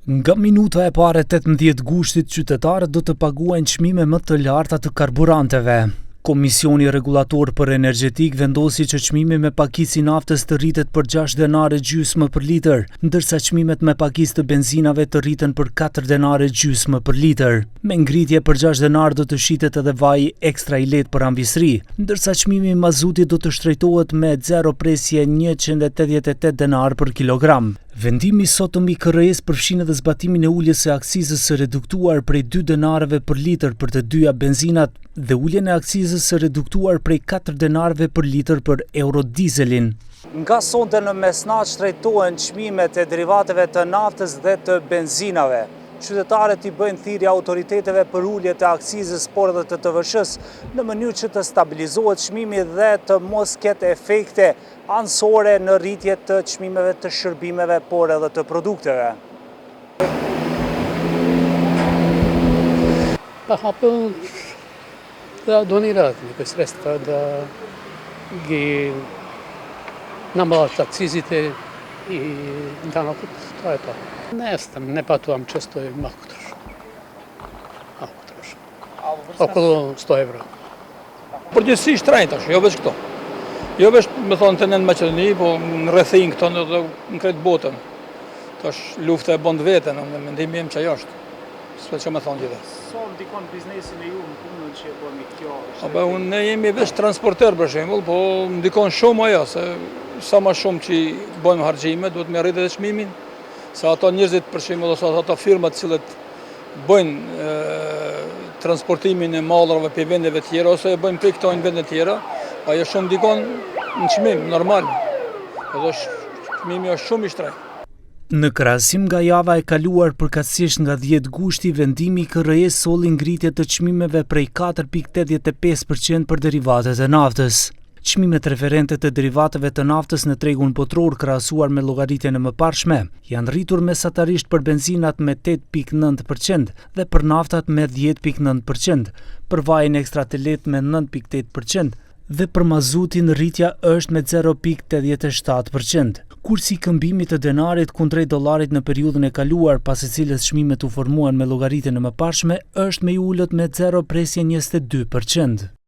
Nga minuta e pare 18 gushtit, qytetarët do të paguajnë çmime më të larta të karburanteve. Komisioni Rregullator për Energjetik vendosi që çmimi me pakicë i naftës të rritet për 6 denare gjysmë për litër, ndërsa çmimet me pakicë të benzinave të rriten për 4 denare gjysmë për litër. Me ngritje për 6 denar do të shitet edhe vaji ekstra i lehtë për ambisri, ndërsa çmimi i mazutit do të shtrejtohet me 188 denar për kilogram. Vendimi sotëm i KRE-s përfshin edhe zbatimin e uljes së akcizës së reduktuar prej 2 denareve për litër për të dyja benzinat dhe uljen e akcizës së reduktuar prej 4 denareve për litër për eurodizelin. Nga sonte në mesnat shtrejtohen çmimet e derivateve të naftës dhe të benzinave. Qytetarët i bëjnë thirrje autoriteteve për ulje të akcizës por edhe të TVSH-s në mënyrë që të stabilizohet çmimi dhe të mos ketë efekte anësore në rritje të çmimeve të shërbimeve por edhe të produkteve. Hapën da donirat një për sresta da namazat akcizite i danakut ta e ta. Ne patuam često i malo trošak. Okolo 100 euro. Përgjithsisht trajnë tash, jo veç këto. Jo veç me thonë të në Maqedoni, po në rrethin këto në kretë botën. Tash lufta e bën vetën, në mendimin im që ajo është. S'po që me thonë gjithë. Sa ndikon biznesin e ju në punën që e bëni kjo? Ne jemi veç transporter për shembull, po ndikon shumë ajo, se sa më shumë që bëjmë harxhime, duhet me rritë edhe çmimin. Sa ato njerëzit për shembull ose ato firmat cilët bëjnë transportimin e mallrave për vendeve tjera ose e bëjnë për këto në vende tjera, ajo shumë ndikon në çmim normal. Edhe çmimi është shumë i shtrenjtë. Në krahasim nga java e kaluar përkatësisht nga 10 gushti, vendimi i KRE-s solli ngritje të çmimeve prej 4.85% për derivatet e naftës. Çmimet referente të derivateve të naftës në tregun botror krahasuar me llogaritjen e mëparshme janë rritur mesatarisht për benzinat me 8.9% dhe për naftat me 10.9%, për vajin ekstra të lehtë me 9.8% dhe për mazutin rritja është me 0.87%. Kursi i këmbimit të denarit kundrejt dollarit në periudhën e kaluar, pas së cilës çmimet u formuan me llogaritjen e mëparshme, është me ulët me 0.22%.